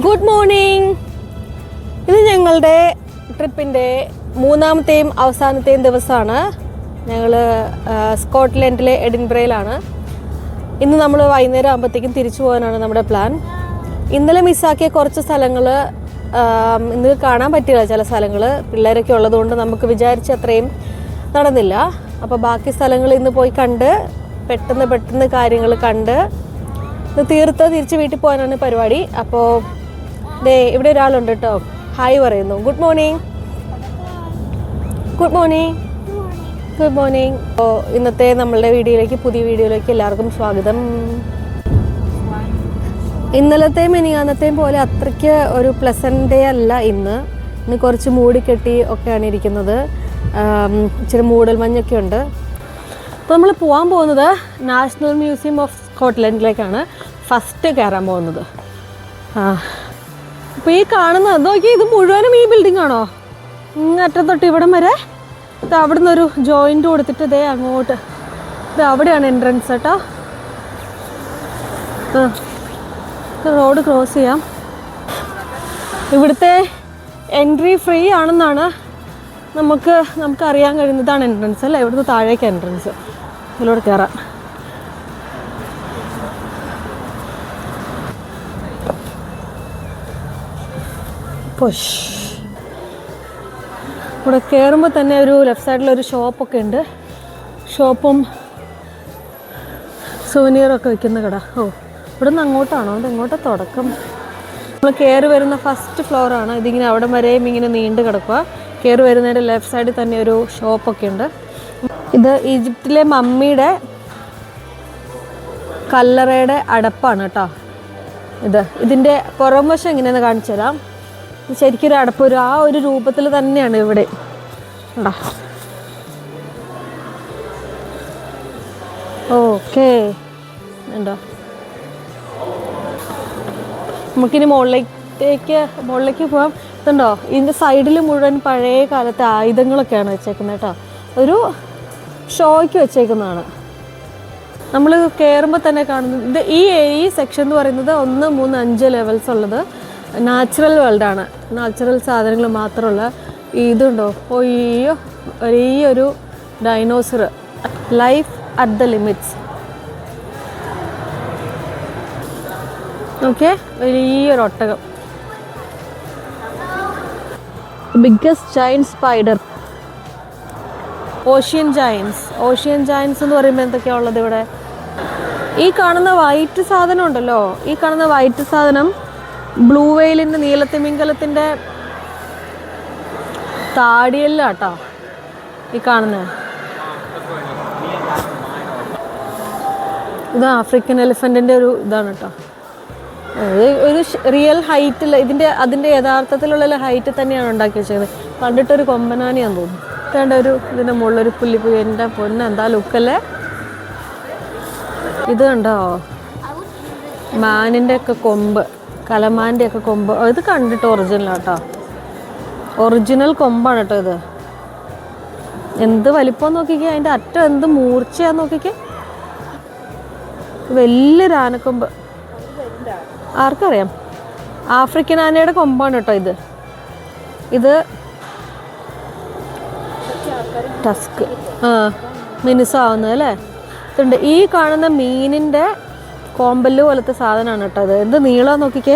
Good morning. ഇത് ഞങ്ങളുടെ ട്രിപ്പിൻ്റെ മൂന്നാമത്തെയും അവസാനത്തെയും ദിവസമാണ്. ഞങ്ങൾ സ്കോട്ട്ലൻഡിലെ എഡിൻബറയിലാണ്. ഇന്ന് നമ്മൾ വൈകുന്നേരം ആകുമ്പോഴത്തേക്കും തിരിച്ചു പോകാനാണ് നമ്മുടെ പ്ലാൻ. ഇന്നലെ മിസ്സാക്കിയ കുറച്ച് സ്ഥലങ്ങൾ ഇന്ന് കാണാൻ പറ്റില്ല. ചില സ്ഥലങ്ങൾ പിള്ളേരൊക്കെ ഉള്ളതുകൊണ്ട് നമുക്ക് വിചാരിച്ച അത്രയും നടന്നില്ല. അപ്പോൾ ബാക്കി സ്ഥലങ്ങൾ ഇന്ന് പോയി കണ്ട് പെട്ടെന്ന് കാര്യങ്ങൾ കണ്ട് തിരിച്ച് വീട്ടിൽ പോകാനാണ് പരിപാടി. അപ്പോൾ ഇവിടെ ഒരാളുണ്ട് കേട്ടോ, ഹായ് പറയുന്നു. Good morning. Good morning. Good morning. അപ്പോൾ ഇന്നത്തെ നമ്മളുടെ പുതിയ വീഡിയോയിലേക്ക് എല്ലാവർക്കും സ്വാഗതം. ഇന്നലത്തെയും മിനിയാന്നത്തെയും പോലെ അത്രയ്ക്ക് ഒരു പ്ലസൻ്റ് ഡേ അല്ല ഇന്ന് കുറച്ച് മൂടിക്കെട്ടി ഒക്കെയാണ് ഇരിക്കുന്നത്. ഇച്ചിരി മൂടൽ മഞ്ഞൊക്കെ ഉണ്ട്. അപ്പോൾ നമ്മൾ പോകാൻ പോകുന്നത് നാഷണൽ മ്യൂസിയം ഓഫ് സ്കോട്ട്ലൻഡിലേക്കാണ് ഫസ്റ്റ് കയറാൻ പോകുന്നത്. അപ്പോൾ ഈ കാണുന്നത് നോക്കി, ഇത് മുഴുവനും ഈ ബിൽഡിംഗ് ആണോ? അറ്റം തൊട്ട് ഇവിടം വരെ. ഇത് അവിടെ നിന്നൊരു ജോയിൻ്റ് കൊടുത്തിട്ട് ഇതേ അങ്ങോട്ട്, ഇത് അവിടെയാണ് എൻട്രൻസ് കേട്ടോ. റോഡ് ക്രോസ് ചെയ്യാം. ഇവിടുത്തെ എൻട്രി ഫ്രീ ആണെന്നാണ് നമുക്ക് അറിയാൻ കഴിയുന്നതാണ് എൻട്രൻസ് അല്ലേ. ഇവിടുന്ന് താഴേക്ക് എൻട്രൻസ്. ഇതിലൂടെ കയറാം. ഇവിടെ കയറുമ്പോൾ തന്നെ ഒരു ലെഫ്റ്റ് സൈഡിലൊരു ഷോപ്പൊക്കെ ഉണ്ട്. ഷോപ്പും സുവനീറൊക്കെ വിൽക്കുന്ന കട. ഇവിടെ നിന്ന് അങ്ങോട്ടാണോ? അത് എങ്ങോട്ടാണ് തുടക്കം? നമ്മൾ കയറി വരുന്ന ഫസ്റ്റ് ഫ്ലോറാണ്. ഇതിങ്ങനെ അവിടെ വരെയും ഇങ്ങനെ നീണ്ടു കിടക്കുക. കയറി വരുന്നതിൻ്റെ ലെഫ്റ്റ് സൈഡിൽ തന്നെ ഒരു ഷോപ്പൊക്കെ ഉണ്ട്. ഇത് ഈജിപ്തിലെ മമ്മിയുടെ കല്ലറയുടെ അടപ്പാണ് കേട്ടോ. ഇതിൻ്റെ പുറം വശം എങ്ങനെയാണെന്ന് കാണിച്ചു തരാം. ശരിക്കും ഒരു അടപ്പ്, ആ ഒരു രൂപത്തിൽ തന്നെയാണ് ഇവിടെ ഉണ്ടോ. ഓക്കേ, ഉണ്ടോ. നമുക്കിനി മുകളിലേക്ക് പോകാം. ഇതുണ്ടോ, ഇതിൻ്റെ സൈഡിൽ മുഴുവൻ പഴയ കാലത്തെ ആയുധങ്ങളൊക്കെയാണ് വെച്ചേക്കുന്നത് കേട്ടോ. ഒരു ഷോയ്ക്ക് വെച്ചേക്കുന്നതാണ്. നമ്മൾ കയറുമ്പോൾ തന്നെ കാണുന്നത് ഈ സെക്ഷൻ എന്ന് പറയുന്നത് 1, 3, 5 ലെവൽസ് ഉള്ളത് നാച്ചുറൽ വേൾഡാണ്. നാച്ചുറൽ സാധനങ്ങൾ മാത്രമുള്ള ഇതുണ്ടോ. വലിയൊരു dinosaur, life at the limits. Okay, വലിയൊരു ഒട്ടകം. Biggest giant spider. Ocean giants എന്ന് പറയുമ്പോൾ എന്തൊക്കെയാണ് ഉള്ളത് ഇവിടെ? ഈ കാണുന്ന വൈറ്റ് സാധനം ഉണ്ടല്ലോ, ഈ കാണുന്ന വൈറ്റ് സാധനം ബ്ലൂ വെയിലിൻ്റെ നീലത്തിമിംഗലത്തിൻ്റെ താടിയല്ലാട്ടോ ഈ കാണുന്നത്. ഇത് ആഫ്രിക്കൻ എലിഫൻറ്റിൻ്റെ ഒരു ഇതാണ് കേട്ടോ. ഒരു റിയൽ ഹൈറ്റിൽ അതിൻ്റെ യഥാർത്ഥത്തിലുള്ള ഹൈറ്റ് തന്നെയാണ് ഉണ്ടാക്കി വെച്ചത്. കണ്ടിട്ടൊരു കൊമ്പനാനിയാന്ന് തോന്നുന്നു. ഇതിൻ്റെ മുകളിലൊരു പുള്ളിപ്പുഴ. എൻ്റെ പൊന്ന്, എന്താ ലുക്കല്ലേ. ഇത് കണ്ടോ, മാനിൻ്റെ ഒക്കെ കൊമ്പ്, കലമാൻ്റെ ഒക്കെ കൊമ്പ്. ഇത് കണ്ടിട്ട് ഒറിജിനലാട്ടോ, ഒറിജിനൽ കൊമ്പാണ് കേട്ടോ ഇത്. എന്ത് വലിപ്പം നോക്കിക്കേ, അതിൻ്റെ അറ്റം എന്ത് മൂർച്ചയാന്ന് നോക്കിക്കേ. വലിയൊരു ആനക്കൊമ്പ്. ആർക്കറിയാം, ആഫ്രിക്കൻ ആനയുടെ കൊമ്പാണ് കേട്ടോ ഇത് ടസ്ക് മിനുസാവുന്നത് അല്ലേ. ഇതുണ്ട്, ഈ കാണുന്ന മീനിൻ്റെ കോമ്പല് പോലത്തെ സാധനമാണ് കേട്ടോ ഇത്. എന്ത് നീളം നോക്കിക്കേ,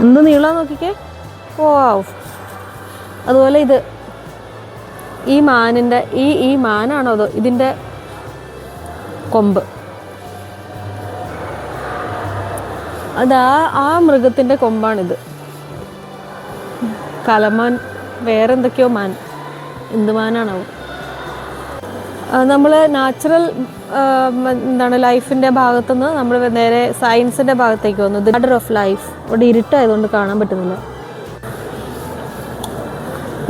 എന്ത് നീളം നോക്കിക്കേ. അതുപോലെ ഈ മാനിൻ്റെ ഈ മാനാണോ അതോ ഇതിൻ്റെ കൊമ്പ്? ആ മൃഗത്തിൻ്റെ കൊമ്പാണിത്. കലമാൻ, വേറെ എന്തൊക്കെയോ മാൻ, എന്ത് മാനാണാവും. നമ്മൾ നാച്ചുറൽ ലൈഫിൻ്റെ ഭാഗത്തുനിന്ന് നമ്മൾ നേരെ സയൻസിൻ്റെ ഭാഗത്തേക്ക് വന്നു. The order of life. ഇവിടെ ഇരുട്ടായതുകൊണ്ട് കാണാൻ പറ്റുന്നില്ല.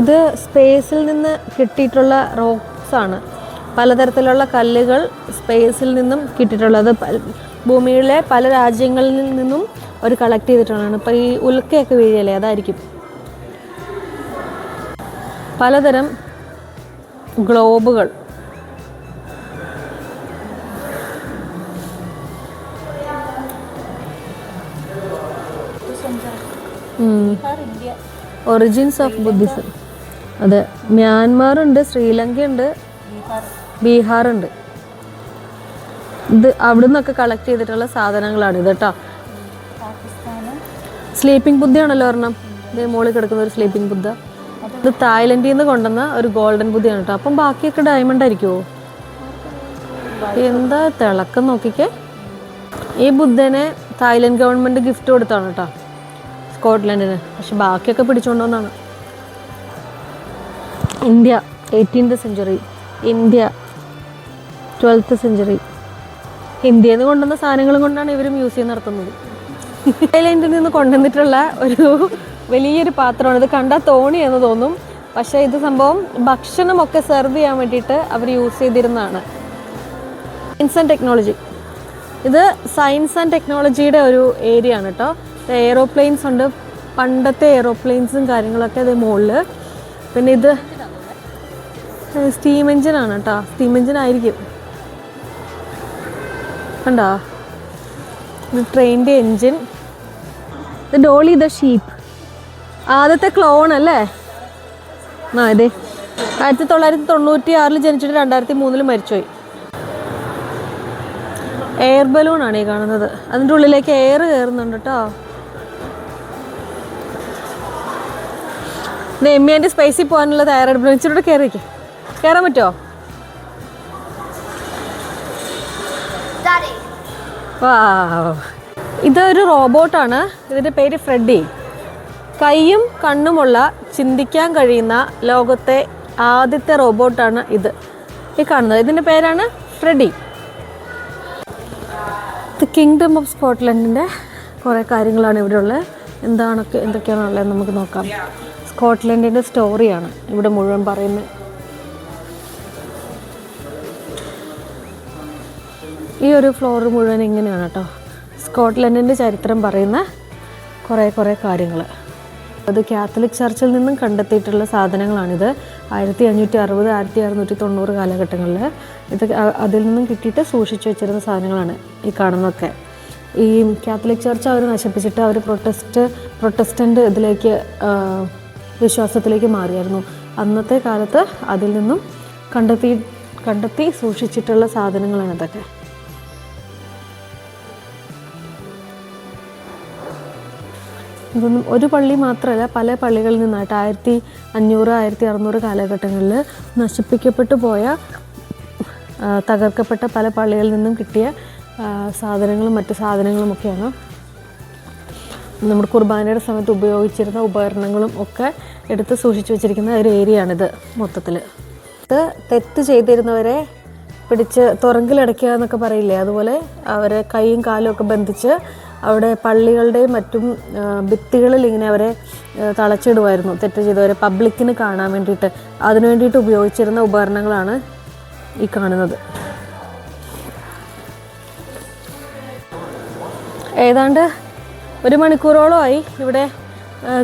ഇത് സ്പേസിൽ നിന്ന് കിട്ടിയിട്ടുള്ള റോക്സ് ആണ്. പലതരത്തിലുള്ള കല്ലുകൾ സ്പേസിൽ നിന്നും കിട്ടിയിട്ടുള്ളത്. ഭൂമിയിലെ പല രാജ്യങ്ങളിൽ നിന്നും അവർ കളക്ട് ചെയ്തിട്ടുള്ളതാണ്. ഇപ്പോൾ ഈ ഉൽക്കയൊക്കെ വീഴല്ലേ, അതായിരിക്കും. പലതരം ഗ്ലോബുകൾ. Origins of Buddhism. അതെ, മ്യാൻമാർ ഉണ്ട്, ശ്രീലങ്ക ഉണ്ട്, ബീഹാർ ഉണ്ട്. ഇത് അവിടെ നിന്നൊക്കെ കളക്ട് ചെയ്തിട്ടുള്ള സാധനങ്ങളാണ് ഇത് കേട്ടോ. സ്ലീപ്പിംഗ് ബുദ്ധയാണല്ലോ ഒരെണ്ണം, ഇതേ മോളിൽ കിടക്കുന്ന ഒരു സ്ലീപ്പിംഗ് ബുദ്ധ. ഇത് തായ്ലൻഡിൽ നിന്ന് കൊണ്ടുവന്ന ഒരു ഗോൾഡൻ ബുദ്ധയാണ് കേട്ടോ. അപ്പം ബാക്കിയൊക്കെ ഡയമണ്ട് ആയിരിക്കുമോ? എന്താ തിളക്കം നോക്കിക്കേ. ഈ ബുദ്ധനെ തായ്ലൻഡ് ഗവൺമെൻറ് ഗിഫ്റ്റ് കൊടുത്താണ് കേട്ടോ സ്കോട്ട്ലൻഡിന്. പക്ഷെ ബാക്കിയൊക്കെ പിടിച്ചുകൊണ്ടുവന്നാണ്. India 18th century, India 12th century. ഇന്ത്യയിൽ നിന്ന് കൊണ്ടുവന്ന സാധനങ്ങളും കൊണ്ടാണ് ഇവർ മ്യൂസിയം നടത്തുന്നത്. തായ്ലൻഡിൽ നിന്ന് കൊണ്ടുവന്നിട്ടുള്ള ഒരു വലിയൊരു പാത്രമാണ്. ഇത് കണ്ടാൽ തോണിയെന്ന് തോന്നും, പക്ഷേ ഇത് സംഭവം ഭക്ഷണമൊക്കെ സെർവ് ചെയ്യാൻ വേണ്ടിയിട്ട് അവർ യൂസ് ചെയ്തിരുന്നതാണ്. Science and technology. ഇത് സയൻസ് ആൻഡ് ടെക്നോളജിയുടെ ഒരു ഏരിയ ആണ് കേട്ടോ. എയ്റോപ്ലെയിൻസ് ഉണ്ട്, പണ്ടത്തെ എയ്റോപ്ലെയിൻസും കാര്യങ്ങളൊക്കെ ഇത് മുകളിൽ. പിന്നെ ഇത് സ്റ്റീം എഞ്ചിനാണ് കേട്ടോ, സ്റ്റീം എഞ്ചിൻ ആയിരിക്കും. കണ്ടോ, ഇത് ട്രെയിനിൻ്റെ എൻജിൻ. ഇത് ഡോളി ദ ഷീപ്പ്, ആദ്യത്തെ ക്ലോൺ അല്ലേ? ആ അതെ, 1996 ജനിച്ചിട്ട് 2003 മരിച്ചുപോയി. എയർ ബലൂണാണ് ഈ കാണുന്നത്. അതിൻ്റെ ഉള്ളിലേക്ക് എയർ കയറുന്നുണ്ട് കേട്ടോ. എമ്മിയാൻ്റെ സ്പേസിൽ പോകാനുള്ള തയ്യാറെടുപ്പ്. ഇച്ചിരൂടെ കയറിക്കേ, കയറാൻ പറ്റുമോ? ഇതൊരു റോബോട്ടാണ്. ഇതിൻ്റെ പേര് ഫ്രെഡി. കൈയും കണ്ണുമുള്ള ചിന്തിക്കാൻ കഴിയുന്ന ലോകത്തെ ആദ്യത്തെ റോബോട്ടാണ് ഇത് ഈ കാണുന്നത്. ഇതിൻ്റെ പേരാണ് ഫ്രെഡി. ദ കിങ്ഡം ഓഫ് സ്കോട്ട്ലൻഡിൻ്റെ കുറേ കാര്യങ്ങളാണ് ഇവിടെ ഉള്ളത്. എന്തൊക്കെയാണുള്ളത് നമുക്ക് നോക്കാം. സ്കോട്ട്ലൻഡിൻ്റെ സ്റ്റോറിയാണ് ഇവിടെ മുഴുവൻ പറയുന്നത്. ഈ ഒരു ഫ്ലോർ മുഴുവൻ ഇങ്ങനെയാണ് കേട്ടോ. സ്കോട്ട്ലൻഡിൻ്റെ ചരിത്രം പറയുന്ന കുറേ കാര്യങ്ങൾ. അത് കാത്തലിക് ചർച്ചിൽ നിന്നും കണ്ടെത്തിയിട്ടുള്ള സാധനങ്ങളാണിത്. 1560, 1690 കാലഘട്ടങ്ങളിൽ ഇത് അതിൽ നിന്നും കിട്ടിയിട്ട് സൂക്ഷിച്ചു വെച്ചിരുന്ന സാധനങ്ങളാണ് ഈ കാണുന്നതൊക്കെ. ഈ കാത്തലിക് ചർച്ച് അവർ നശിപ്പിച്ചിട്ട് അവർ പ്രൊട്ടസ്റ്റൻ്റ് ഇതിലേക്ക് വിശ്വാസത്തിലേക്ക് മാറിയായിരുന്നു. അന്നത്തെ കാലത്ത് അതിൽ നിന്നും കണ്ടെത്തി സൂക്ഷിച്ചിട്ടുള്ള സാധനങ്ങളാണ് ഇതൊക്കെ. ഇതൊന്നും ഒരു പള്ളി മാത്രമല്ല, പല പള്ളികളിൽ നിന്നായിട്ട് 1500, 1600 കാലഘട്ടങ്ങളിൽ നശിപ്പിക്കപ്പെട്ടു പോയ, തകർക്കപ്പെട്ട പല പള്ളികളിൽ നിന്നും കിട്ടിയ സാധനങ്ങളും മറ്റു സാധനങ്ങളുമൊക്കെയാണ്. നമ്മുടെ കുർബാനയുടെ സമയത്ത് ഉപയോഗിച്ചിരുന്ന ഉപകരണങ്ങളും ഒക്കെ എടുത്ത് സൂക്ഷിച്ചു വെച്ചിരിക്കുന്ന ഒരു ഏരിയയാണിത് മൊത്തത്തിൽ. ഇത് തെറ്റ് ചെയ്തിരുന്നവരെ പിടിച്ച് തുറങ്കിലടയ്ക്കുക എന്നൊക്കെ പറയില്ലേ, അതുപോലെ അവരെ കൈയും കാലും ഒക്കെ ബന്ധിച്ച് അവിടെ പള്ളികളുടെയും മറ്റും ഭിത്തികളിൽ ഇങ്ങനെ അവരെ തളച്ചിടുമായിരുന്നു. തെറ്റ് ചെയ്തവരെ പബ്ലിക്കിന് കാണാൻ വേണ്ടിയിട്ട്. അതിനു വേണ്ടിയിട്ട് ഉപയോഗിച്ചിരുന്ന ഉപകരണങ്ങളാണ് ഈ കാണുന്നത്. ഏതാണ്ട് 1 മണിക്കൂറോളമായി ഇവിടെ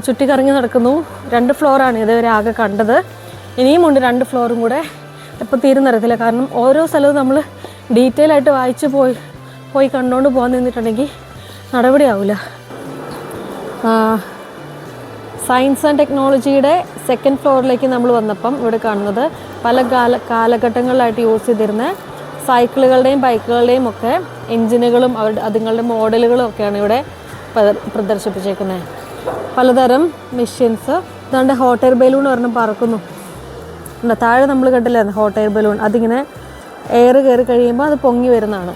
ചുറ്റിക്കറങ്ങി നടക്കുന്നു. 2 ഫ്ലോറാണ് ഇതുവരെ ആകെ കണ്ടത്. ഇനിയും ഉണ്ട് 2 ഫ്ലോറും കൂടെ. എപ്പോൾ തീരുന്നറിയത്തില്ല, കാരണം ഓരോ സ്ഥലവും നമ്മൾ ഡീറ്റെയിൽ ആയിട്ട് വായിച്ച് പോയി കണ്ടുകൊണ്ട് പോകാൻ നിന്നിട്ടുണ്ടെങ്കിൽ നടപടിയാവില്ല. സയൻസ് ആൻഡ് ടെക്നോളജിയുടെ 2nd ഫ്ലോറിലേക്ക് നമ്മൾ വന്നപ്പം ഇവിടെ കാണുന്നത് പല കാലഘട്ടങ്ങളിലായിട്ട് യൂസ് ചെയ്തിരുന്ന സൈക്കിളുകളുടെയും ബൈക്കുകളുടെയും ഒക്കെ എൻജിനുകളും അതുങ്ങളുടെ മോഡലുകളും ഒക്കെയാണ് ഇവിടെ പ്രദർശിപ്പിച്ചേക്കുന്നത്. പലതരം മെഷീൻസ്. ഇതാണ്ട് ഹോട്ട് എയർ ബലൂൺ പറഞ്ഞ് പറക്കുന്നു. താഴെ നമ്മൾ കണ്ടില്ലേ ഹോട്ട് എയർ ബലൂൺ, അതിങ്ങനെ എയർ കയറി കഴിയുമ്പോൾ അത് പൊങ്ങി വരുന്നതാണ്.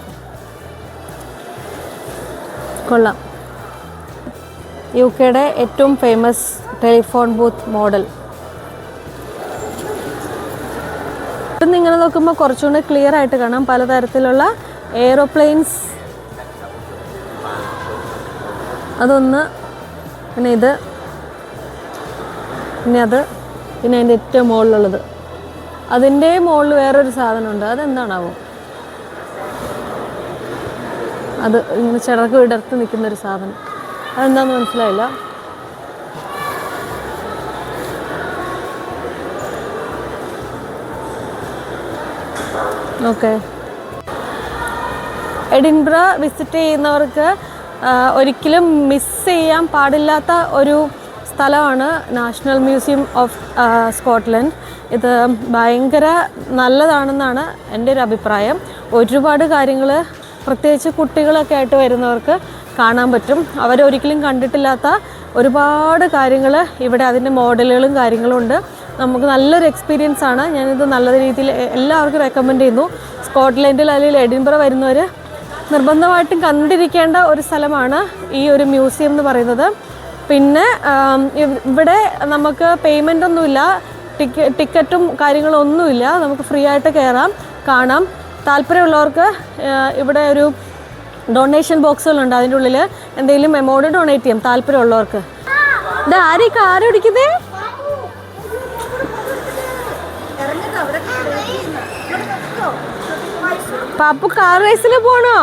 കൊള്ളാം. UK-യുടെ ഏറ്റവും ഫേമസ് ടെലിഫോൺ ബൂത്ത് മോഡൽ. ഇപ്പം ഇങ്ങനെ നോക്കുമ്പോൾ കുറച്ചുകൂടി ക്ലിയർ ആയിട്ട് കാണാം പലതരത്തിലുള്ള എയ്റോപ്ലെയിൻസ്. അതൊന്ന്, പിന്നെ ഇത്, പിന്നെ അതിൻ്റെ ഏറ്റവും മുകളിലുള്ളത്. അതിൻ്റെ മുകളിൽ വേറൊരു സാധനമുണ്ട്. അതെന്താണാവോ? അത് ഇങ്ങനെ ചിറക് വിടർത്ത് നിൽക്കുന്നൊരു സാധനം. അതെന്താണെന്ന് മനസ്സിലായില്ല. ഓക്കെ. എഡിൻബ്ര വിസിറ്റ് ചെയ്യുന്നവർക്ക് ഒരിക്കലും മിസ് ചെയ്യാൻ പാടില്ലാത്ത ഒരു സ്ഥലമാണ് നാഷണൽ മ്യൂസിയം ഓഫ് സ്കോട്ട്ലൻഡ്. ഇത് ഭയങ്കര നല്ലതാണെന്നാണ് എൻ്റെ ഒരു അഭിപ്രായം. ഒരുപാട് കാര്യങ്ങൾ പ്രത്യേകിച്ച് കുട്ടികളൊക്കെ ആയിട്ട് വരുന്നവർക്ക് കാണാൻ പറ്റും. അവരൊരിക്കലും കണ്ടിട്ടില്ലാത്ത ഒരുപാട് കാര്യങ്ങൾ ഇവിടെ അതിൻ്റെ മോഡലുകളും കാര്യങ്ങളും ഉണ്ട്. നമുക്ക് നല്ലൊരു എക്സ്പീരിയൻസ് ആണ്. ഞാനിത് നല്ല രീതിയിൽ എല്ലാവർക്കും റെക്കമെൻഡ് ചെയ്യുന്നു. സ്കോട്ട്ലൻഡിൽ അല്ലെങ്കിൽ എഡിൻബറ വരുന്നവർ നിർബന്ധമായിട്ടും കണ്ടിരിക്കേണ്ട ഒരു സ്ഥലമാണ് ഈ ഒരു മ്യൂസിയം എന്ന് പറയുന്നത്. പിന്നെ ഇവിടെ നമുക്ക് പേയ്മെൻ്റ് ഒന്നുമില്ല, ടിക്കറ്റും കാര്യങ്ങളൊന്നുമില്ല. നമുക്ക് ഫ്രീ ആയിട്ട് കയറാം, കാണാം. താല്പര്യമുള്ളവർക്ക് ഇവിടെ ഒരു ഡൊണേഷൻ ബോക്സുകളുണ്ട്. അതിൻ്റെ ഉള്ളിൽ എന്തെങ്കിലും എമൗണ്ട് ഡൊണേറ്റ് ചെയ്യാം താല്പര്യമുള്ളവർക്ക്. ഇത് ആരീ കാർ ഓടിക്കുന്നേ? പാപ്പു കാർ റേസിൽ പോണോ?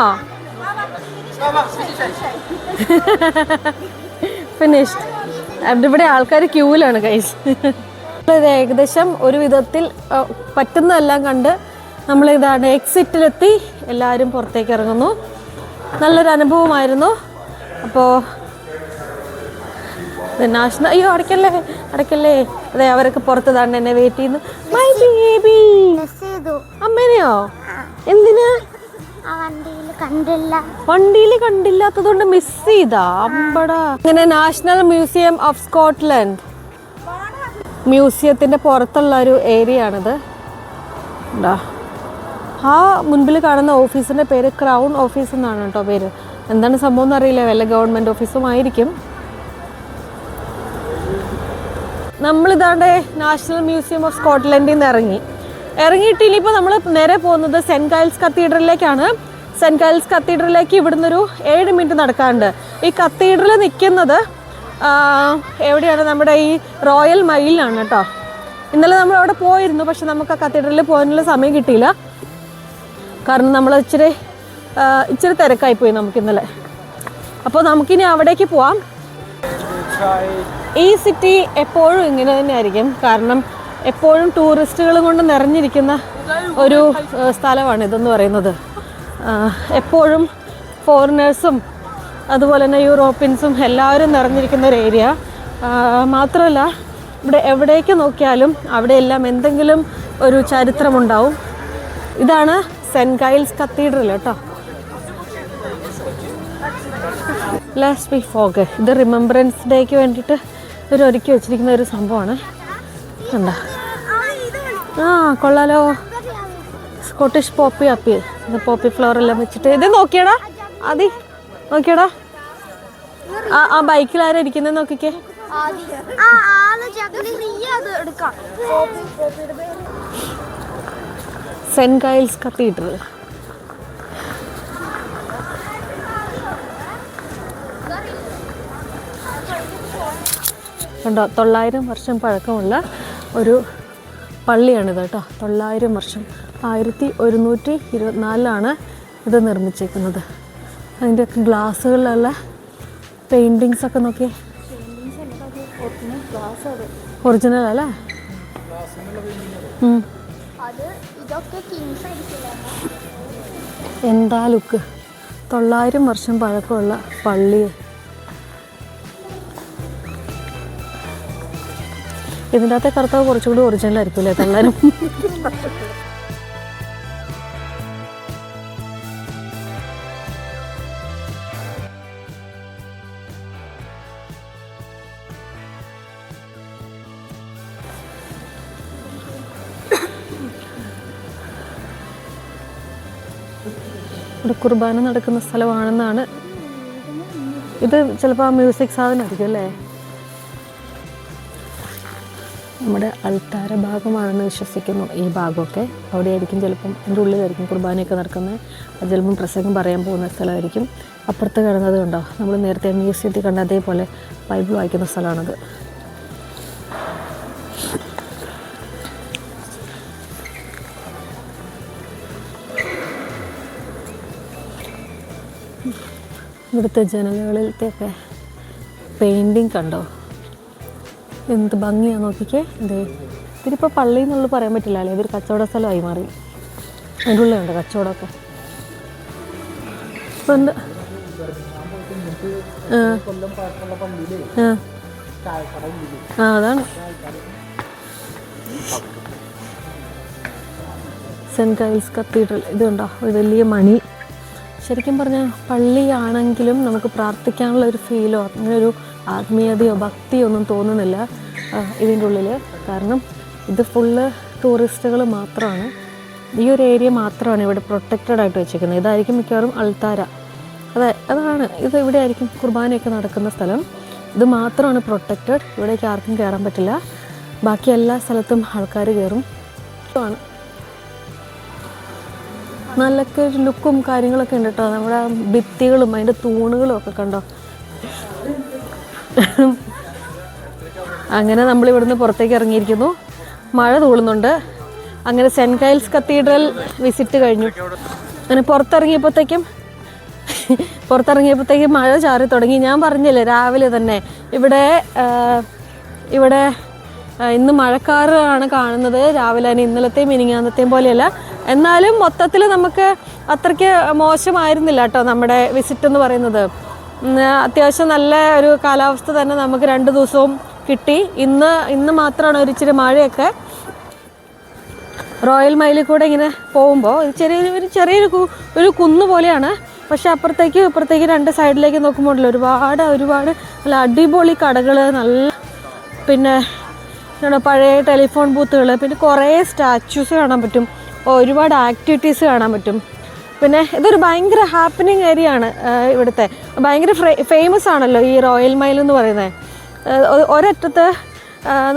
ഫിനിഷ്ഡ്. ഇവിടെ ആൾക്കാർ ക്യൂവിലാണ് ഗൈസ്. ഇത് ഏകദേശം ഒരു വിധത്തിൽ പറ്റുന്നതെല്ലാം കണ്ട് നമ്മളിതാണ് എക്സിറ്റിലെത്തി. എല്ലാവരും പുറത്തേക്ക് ഇറങ്ങുന്നു. നല്ലൊരു അനുഭവമായിരുന്നു. അപ്പോൾ നാഷണൽ അയ്യോ അടയ്ക്കല്ലേ. അതെ, അവരൊക്കെ പുറത്ത് തന്നെ എന്നെ വെയിറ്റ് ചെയ്യുന്നു. മൈ ബേബി അമ്മേനെയോ? എന്തിന്? വണ്ടിയിൽ കണ്ടില്ലാത്തതുകൊണ്ട് മിസ് ചെയ്താ അമ്പടാ. ഇങ്ങനെ നാഷണൽ മ്യൂസിയം ഓഫ് സ്കോട്ട്ലൻഡ് മ്യൂസിയത്തിൻ്റെ പുറത്തുള്ള ഒരു ഏരിയ ആണിത്. ആ മുൻപിൽ കാണുന്ന ഓഫീസിൻ്റെ പേര് ക്രൗൺ ഓഫീസ് എന്നാണ് കേട്ടോ പേര്. എന്താണ് സംഭവം എന്നറിയില്ല, വല്ല ഗവൺമെൻറ് ഓഫീസും ആയിരിക്കും. നമ്മളിതാണ്ട് നാഷണൽ മ്യൂസിയം ഓഫ് സ്കോട്ട്ലൻഡിൽ നിന്ന് ഇറങ്ങിയിട്ട് ഇനിയിപ്പോൾ നമ്മൾ നേരെ പോകുന്നത് സെൻറ്റ് ഗൈൽസ് കത്തീഡ്രലിലേക്കാണ്. സെൻറ്റ് ഗൈൽസ് കത്തീഡ്രലിലേക്ക് ഇവിടുന്ന് ഒരു 7 മിനിറ്റ് നടക്കാറുണ്ട്. ഈ കത്തീഡ്രൽ നിൽക്കുന്നത് എവിടെയാണ്? നമ്മുടെ ഈ റോയൽ മൈലിലാണ് കേട്ടോ. ഇന്നലെ നമ്മൾ അവിടെ പോയിരുന്നു, പക്ഷെ നമുക്ക് ആ കത്തീഡ്രലിൽ പോകാനുള്ള സമയം കിട്ടിയില്ല. കാരണം നമ്മൾ ഇച്ചിരി തിരക്കായിപ്പോയി നമുക്ക് ഇന്നലെ. അപ്പോൾ നമുക്കിനി അവിടേക്ക് പോവാം. ഈ സിറ്റി എപ്പോഴും ഇങ്ങനെ തന്നെയായിരിക്കും. കാരണം എപ്പോഴും ടൂറിസ്റ്റുകൾ കൊണ്ട് നിറഞ്ഞിരിക്കുന്ന ഒരു സ്ഥലമാണ് ഇതെന്ന് പറയുന്നത്. എപ്പോഴും ഫോറിനേഴ്സും അതുപോലെ തന്നെ യൂറോപ്യൻസും എല്ലാവരും നിറഞ്ഞിരിക്കുന്ന ഒരു ഏരിയ. മാത്രമല്ല ഇവിടെ എവിടേക്ക് നോക്കിയാലും അവിടെയെല്ലാം എന്തെങ്കിലും ഒരു ചരിത്രമുണ്ടാവും. ഇതാണ് സെൻറ്റ് ഗൈൽസ് കത്തീഡ്രൽ കേട്ടോ. Last week fog. ഇത് റിമെമ്പറൻസ് ഡേക്ക് വേണ്ടിയിട്ട് ഇവർ ഒരുക്കി വെച്ചിരിക്കുന്ന ഒരു സംഭവമാണ്. കണ്ടോ? കൊള്ളാലോ. സ്കോട്ടിഷ് പോപ്പി അപ്പി. ഇത് പോപ്പി ഫ്ലവർ എല്ലാം വെച്ചിട്ട്. ഇത് നോക്കിയടാ, നോക്കിയടാ. ആ ബൈക്കിൽ ആരാ ഇരിക്കുന്നത് നോക്കിക്കേ. Saint Giles Cathedral. കണ്ടോ? 900 വർഷം പഴക്കമുള്ള ഒരു പള്ളിയാണിത് കേട്ടോ. 900 വർഷം. 1124 ഇത് നിർമ്മിച്ചിരിക്കുന്നത്. അതിൻ്റെയൊക്കെ ഗ്ലാസ്സുകളിലുള്ള പെയിൻറ്റിങ്സ് ഒക്കെ നോക്കിയേ. ഒറിജിനൽ അല്ലേ? എന്താ ലുക്ക്. 900 വർഷം പഴക്കമുള്ള പള്ളി. ഇതിൻ്റെ അകത്തെ കറുത്താവ് കുറച്ചുകൂടി ഒറിജിനൽ ആയിരിക്കും അല്ലേ? 900. ഇവിടെ കുർബാന നടക്കുന്ന സ്ഥലമാണെന്നാണ്. ഇത് ചിലപ്പോൾ ആ മ്യൂസിക് സാധനമായിരിക്കും അല്ലേ? നമ്മുടെ അൾത്താര ഭാഗമാണെന്ന് വിശ്വസിക്കുന്നു ഈ ഭാഗമൊക്കെ. അവിടെയായിരിക്കും ചിലപ്പം അതിൻ്റെ ഉള്ളിലായിരിക്കും കുർബാനയൊക്കെ നടക്കുന്നത്. അത് ചിലപ്പം പ്രസംഗം പറയാൻ പോകുന്ന സ്ഥലമായിരിക്കും. അപ്പുറത്ത് കിടന്നത് കണ്ടോ, നമ്മൾ നേരത്തെ മ്യൂസിയത്തിൽ കണ്ട അതേപോലെ ബൈബിൾ വായിക്കുന്ന സ്ഥലമാണത്. ഇവിടുത്തെ ജനലുകളിലത്തെയൊക്കെ പെയിൻറ്റിങ് കണ്ടോ, എന്ത് ഭംഗിയാണെന്ന് നോക്കിക്കേ. ഇതിപ്പോൾ പള്ളി എന്നുള്ളത് പറയാൻ പറ്റില്ല അല്ലേ, ഇതൊരു കച്ചവട സ്ഥലമായി മാറി. അതിൻ്റെ ഉള്ളിലുണ്ട് കച്ചവടമൊക്കെ. അതാണ് സെൻറ്റ് കൈൽസ് കത്തീഡ്രൽ. ഇതുണ്ടോ ഒരു വലിയ മണി. ശരിക്കും പറഞ്ഞാൽ പള്ളിയാണെങ്കിലും നമുക്ക് പ്രാർത്ഥിക്കാനുള്ള ഒരു ഫീലോ അങ്ങനെ ഒരു ആത്മീയതയോ ഭക്തിയോ ഒന്നും തോന്നുന്നില്ല ഇതിൻ്റെ ഉള്ളിൽ. കാരണം ഇത് ഫുള്ള് ടൂറിസ്റ്റുകൾ മാത്രമാണ്. ഈ ഒരു ഏരിയ മാത്രമാണ് ഇവിടെ പ്രൊട്ടക്റ്റഡ് ആയിട്ട് വെച്ചിരിക്കുന്നത്. ഇതായിരിക്കും മിക്കവാറും അൾത്താര. അതാണ് ഇത്. ഇവിടെ ആയിരിക്കും കുർബാനയൊക്കെ നടക്കുന്ന സ്ഥലം. ഇത് മാത്രമാണ് പ്രൊട്ടക്റ്റഡ്. ഇവിടേക്ക് ആർക്കും കയറാൻ പറ്റില്ല. ബാക്കി എല്ലാ സ്ഥലത്തും ആൾക്കാർ കയറും. ആണ് നല്ലൊക്കെ ഒരു ലുക്കും കാര്യങ്ങളൊക്കെ ഉണ്ട് കേട്ടോ. നമ്മുടെ ഭിത്തികളും അതിൻ്റെ തൂണുകളും ഒക്കെ കണ്ടോ. അങ്ങനെ നമ്മളിവിടുന്ന് പുറത്തേക്ക് ഇറങ്ങിയിരിക്കുന്നു. മഴ തൂളുന്നുണ്ട്. അങ്ങനെ സെൻറ്റ് കൈൽസ് കത്തീഡ്രൽ വിസിറ്റ് കഴിഞ്ഞു. അങ്ങനെ പുറത്തിറങ്ങിയപ്പോഴത്തേക്കും മഴ ചാറി തുടങ്ങി. ഞാൻ പറഞ്ഞില്ലേ രാവിലെ തന്നെ ഇവിടെ ഇന്ന് മഴക്കാറാണ് കാണുന്നത്. രാവിലെ തന്നെ ഇന്നലത്തെയും മിനിങ്ങാന്നത്തെയും പോലെയല്ല. എന്നാലും മൊത്തത്തിൽ നമുക്ക് അത്രയ്ക്ക് മോശമായിരുന്നില്ല കേട്ടോ നമ്മുടെ വിസിറ്റ് എന്ന് പറയുന്നത്. അത്യാവശ്യം നല്ല ഒരു കാലാവസ്ഥ തന്നെ നമുക്ക് 2 ദിവസവും കിട്ടി. ഇന്ന് മാത്രമാണ് ഒരു ഇച്ചിരി മഴയൊക്കെ. റോയൽ മൈലിൽ കൂടെ ഇങ്ങനെ പോകുമ്പോൾ ചെറിയൊരു കുന്ന് പോലെയാണ്. പക്ഷെ അപ്പുറത്തേക്ക് ഇപ്പുറത്തേക്ക് 2 സൈഡിലേക്ക് നോക്കുമ്പോൾ ഒരുപാട് നല്ല അടിപൊളി കടകൾ, നല്ല പിന്നെ പഴയ ടെലിഫോൺ ബൂത്തുകൾ, പിന്നെ കുറേ സ്റ്റാച്യൂസ് കാണാൻ പറ്റും, ഒരുപാട് ആക്ടിവിറ്റീസ് കാണാൻ പറ്റും. പിന്നെ ഇതൊരു ഭയങ്കര ഹാപ്പനിങ് ഏരിയ ആണ്. ഇവിടുത്തെ ഭയങ്കര ഫേമസ് ആണല്ലോ ഈ റോയൽ മൈൽ എന്ന് പറയുന്നത്. ഒരറ്റത്ത്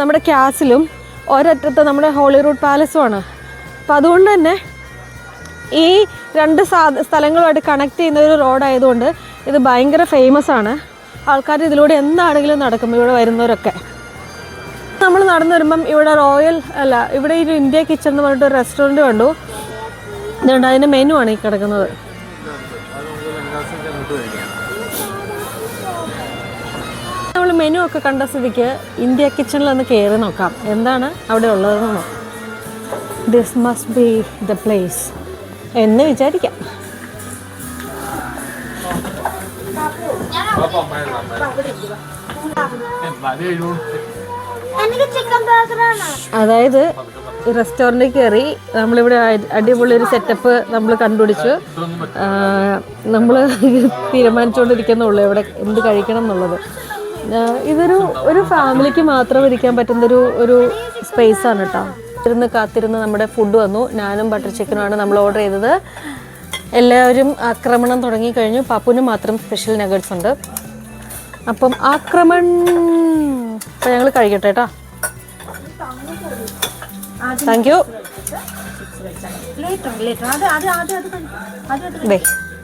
നമ്മുടെ ക്യാസിലും ഒരറ്റത്ത് നമ്മുടെ ഹോളിവുഡ് പാലസുമാണ്. അപ്പം അതുകൊണ്ട് തന്നെ ഈ 2 സ്ഥലങ്ങളുമായിട്ട് കണക്ട് ചെയ്യുന്ന ഒരു റോഡായതുകൊണ്ട് ഇത് ഭയങ്കര ഫേമസ് ആണ്. ആൾക്കാർ ഇതിലൂടെ എന്താണെങ്കിലും നടക്കും, ഇവിടെ വരുന്നവരൊക്കെ. നമ്മൾ നടന്നു വരുമ്പം ഇവിടെ ഇവിടെ ഒരു ഇന്ത്യ കിച്ചൺ എന്ന് പറഞ്ഞിട്ട് ഒരു റെസ്റ്റോറൻറ്റ് കണ്ടു. ഇതുകൊണ്ട് അതിൻ്റെ മെനു ആണ് ഈ കിടക്കുന്നത്. നമ്മൾ മെനു ഒക്കെ കണ്ട സ്ഥിതിക്ക് ഇന്ത്യ കിച്ചണിൽ ഒന്ന് കയറി നോക്കാം എന്താണ് അവിടെ ഉള്ളതെന്ന്. This must be the place എന്ന് വിചാരിക്കാം. അതായത് റെസ്റ്റോറൻറ്റിൽ കയറി നമ്മളിവിടെ അടിപൊളി ഒരു സെറ്റപ്പ് നമ്മൾ കണ്ടുപിടിച്ചു. നമ്മൾ തീരുമാനിച്ചുകൊണ്ടിരിക്കുന്നുള്ളൂ ഇവിടെ എന്ത് കഴിക്കണം എന്നുള്ളത്. ഇതൊരു ഫാമിലിക്ക് മാത്രം ഇരിക്കാൻ പറ്റുന്നൊരു സ്പേസാണ് കേട്ടോ. കാത്തിരുന്ന് നമ്മുടെ ഫുഡ് വന്നു. നാനും ബട്ടർ ചിക്കനുമാണ് നമ്മൾ ഓർഡർ ചെയ്തത്. എല്ലാവരും ആക്രമണം തുടങ്ങിക്കഴിഞ്ഞു. പാപ്പുവിന് മാത്രം സ്പെഷ്യൽ നഗറ്റ്സ് ഉണ്ട്. അപ്പം അപ്പം ഞങ്ങൾ കഴിക്കട്ടെ കേട്ടോ. Thank you.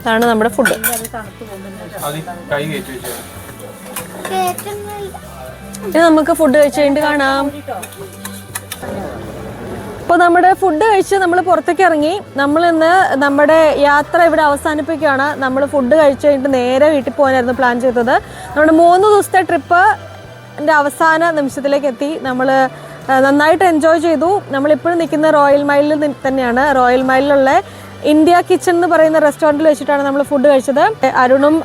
ഇതാണ് നമ്മുടെ ഫുഡ്. ഇനി നമുക്ക് ഫുഡ് കഴിച്ച് കഴിഞ്ഞിട്ട് കാണാം. അപ്പോൾ നമ്മുടെ ഫുഡ് കഴിച്ച് നമ്മൾ പുറത്തേക്ക് ഇറങ്ങി. നമ്മളിന്ന് നമ്മുടെ യാത്ര ഇവിടെ അവസാനിപ്പിക്കുകയാണ്. നമ്മൾ ഫുഡ് കഴിച്ച് കഴിഞ്ഞിട്ട് നേരെ വീട്ടിൽ പോകാനായിരുന്നു പ്ലാൻ ചെയ്തത്. നമ്മുടെ 3 ദിവസത്തെ ട്രിപ്പ് അവസാന നിമിഷത്തിലേക്ക് എത്തി. നമ്മൾ നന്നായിട്ട് എൻജോയ് ചെയ്തു. നമ്മളിപ്പോഴും നിൽക്കുന്ന റോയൽ മൈലിൽ തന്നെയാണ്. റോയൽ മൈലിലുള്ള ഇന്ത്യ കിച്ചൺ എന്ന് പറയുന്ന റെസ്റ്റോറൻറ്റിൽ വെച്ചിട്ടാണ് നമ്മൾ ഫുഡ് കഴിച്ചത്. അരുണും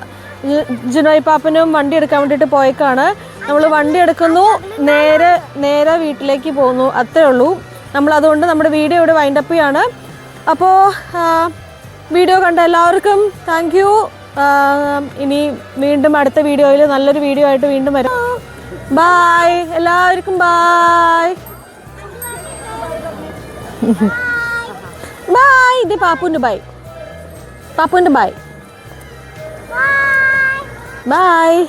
ജിനോയ് പാപ്പനും വണ്ടി എടുക്കാൻ വേണ്ടിയിട്ട് പോയേക്കാണ്. നമ്മൾ വണ്ടി എടുക്കുന്നു, നേരെ വീട്ടിലേക്ക് പോകുന്നു, അത്രേ ഉള്ളൂ. നമ്മളതുകൊണ്ട് നമ്മുടെ വീഡിയോ ഇവിടെ വൈൻഡപ്പ് ചെയ്യാണ്. അപ്പോൾ വീഡിയോ കണ്ട എല്ലാവർക്കും താങ്ക് യു. ഇനി വീണ്ടും അടുത്ത വീഡിയോയിൽ നല്ലൊരു വീഡിയോ ആയിട്ട് വീണ്ടും വരാം. ബായ് എല്ലാവർക്കും. Bye bye. ഇത് പാപ്പുൻ്റെ ബായ്. ബായ്.